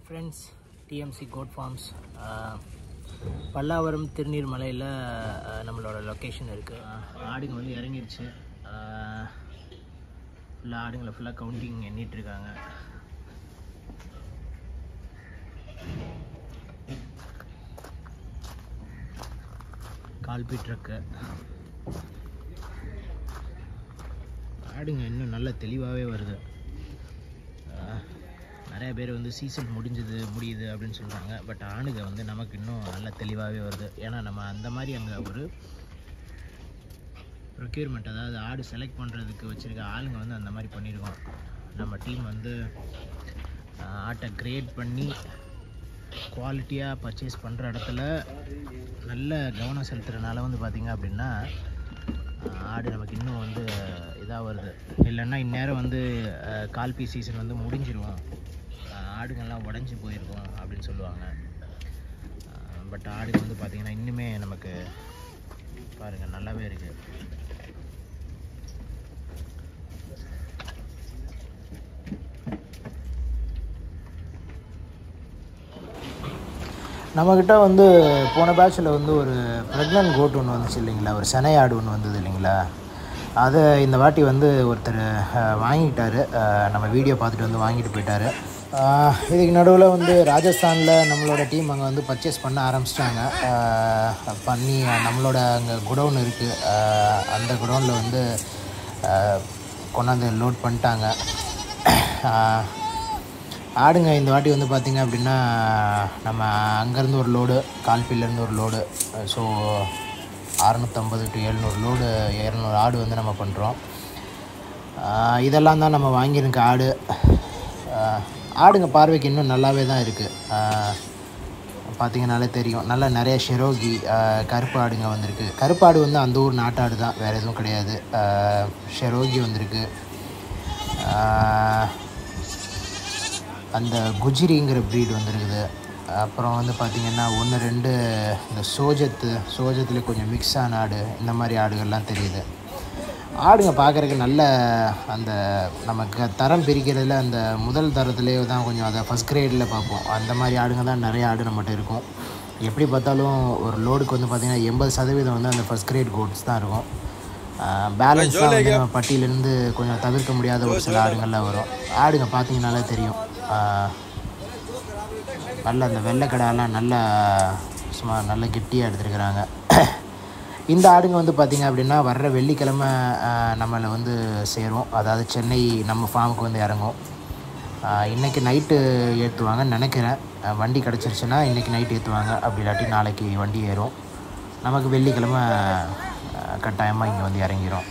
Friends, TMC goat farms Pallavaram திருநீர் மலையில் நம்மளோட லொக்கேஷன் இருக்குது. ஆடுங்க வந்து இறங்கிருச்சு. ஃபுல்லாக ஆடுங்களை ஃபுல்லாக கவுண்டிங் எண்ணிட்டுருக்காங்க. கால்பி ட்ரக்கு ஆடுங்க இன்னும் நல்ல தெளிவாகவே வருது. நிறைய பேர் வந்து சீசன் முடியுது அப்படின்னு சொல்கிறாங்க. பட் ஆடுங்க வந்து நமக்கு இன்னும் நல்ல தெளிவாகவே வருது. ஏன்னா நம்ம அந்த மாதிரி அங்கே ஒரு ப்ரொக்யூர்மெண்ட், அதாவது ஆடு செலக்ட் பண்ணுறதுக்கு வச்சுருக்க ஆளுங்க வந்து அந்த மாதிரி பண்ணியிருக்கோம். நம்ம டீம் வந்து ஆட்டை கிரேட் பண்ணி குவாலிட்டியாக பர்ச்சேஸ் பண்ணுற இடத்துல நல்ல கவனம் செலுத்துறதுனால வந்து பார்த்திங்க அப்படின்னா ஆடு நமக்கு இன்னும் வந்து இதாக வருது. இல்லைன்னா இந்நேரம் வந்து கால்பி சீசன் வந்து முடிஞ்சிருவோம், ஆடுங்கள்லாம் உடஞ்சி போயிருக்கோம் அப்படின்னு சொல்லுவாங்க. பட் ஆடுங்க வந்து பார்த்திங்கன்னா இன்னுமே நமக்கு பாருங்கள் நல்லாவே இருக்குது. நம்மக்கிட்ட வந்து போன பேட்சில் வந்து ஒரு ப்ரெக்னென்ட் கோட் ஒன்று வந்துச்சு இல்லைங்களா, ஒரு செனை ஆடு ஒன்று வந்தது இல்லைங்களா, அதை இந்த வாட்டி வந்து ஒருத்தர் வாங்கிட்டார். நம்ம வீடியோ பார்த்துட்டு வந்து வாங்கிட்டு போயிட்டார். இதுக்கு நடுவில் வந்து ராஜஸ்தானில் நம்மளோட டீம் அங்கே வந்து பர்ச்சேஸ் பண்ண ஆரம்பிச்சிட்டாங்க. பண்ணி நம்மளோட அங்கே குடவுன் இருக்குது, அந்த குடவுனில் வந்து கொண்டாந்து லோட் பண்ணிட்டாங்க. ஆடுங்க இந்த வாட்டி வந்து பார்த்திங்க அப்படின்னா நம்ம அங்கேருந்து ஒரு லோடு, கால்பிலேருந்து ஒரு லோடு, ஸோ 650 to 700 லோடு, 200 ஆடு வந்து நம்ம பண்ணுறோம். இதெல்லாம் தான் நம்ம வாங்கியிருக்க ஆடு. ஆடுங்க பார்வைக்கு இன்னும் நல்லாவே தான் இருக்குது. பார்த்திங்கனாலே தெரியும், நல்லா நிறைய ஷெரோகி கருப்பு ஆடுங்க வந்திருக்கு. கருப்பு ஆடு வந்து அந்த ஊர் நாட்டாடு தான், வேறு எதுவும் கிடையாது. ஷெரோகி வந்திருக்கு. அந்த குஜிரிங்கிற ப்ரீடு வந்துருக்குது. அப்புறம் வந்து பார்த்திங்கன்னா 1-2 இந்த சோஜத்துலேயே கொஞ்சம் மிக்ஸ் ஆன ஆடு, இந்த மாதிரி ஆடுகள்லாம் தெரியுது. ஆடுங்க பார்க்குறதுக்கு நல்ல அந்த நமக்கு தரம் பிரிக்கிறதுல அந்த முதல் தரத்துலேயே தான் கொஞ்சம் அதை ஃபஸ்ட் கிரேடில் பார்ப்போம். அந்த மாதிரி ஆடுங்க தான் நிறைய ஆடு நம்மகிட்ட இருக்கும். எப்படி பார்த்தாலும் ஒரு லோடுக்கு வந்து பார்த்திங்கன்னா 80% வந்து அந்த ஃபஸ்ட் கிரேட் கோட்ஸ் தான் இருக்கும். பேலன்ஸ் தான் வந்து நம்ம பட்டியிலேருந்து கொஞ்சம் தவிர்க்க முடியாத ஒரு சில ஆடுங்கள்லாம் வரும். ஆடுங்க பார்த்திங்கனாலே தெரியும், நல்ல அந்த வெள்ளைக்கடாலாம் நல்லா சும்மா நல்ல கெட்டியாக எடுத்துருக்குறாங்க. இந்த ஆடுங்க வந்து பார்த்திங்க அப்படின்னா வர்ற வெள்ளிக்கிழமை நம்மளை வந்து சேரும், அதாவது சென்னை நம்ம ஃபார்முக்கு வந்து இறங்கும். இன்றைக்கி நைட்டு ஏற்றுவாங்கன்னு நினைக்கிறேன். வண்டி கிடச்சிருச்சுன்னா இன்றைக்கி நைட்டு ஏற்றுவாங்க, அப்படி இல்லாட்டி நாளைக்கு வண்டி ஏறும். நமக்கு வெள்ளிக்கிழமை கட்டாயமாக இங்கே வந்து இறங்கிடும்.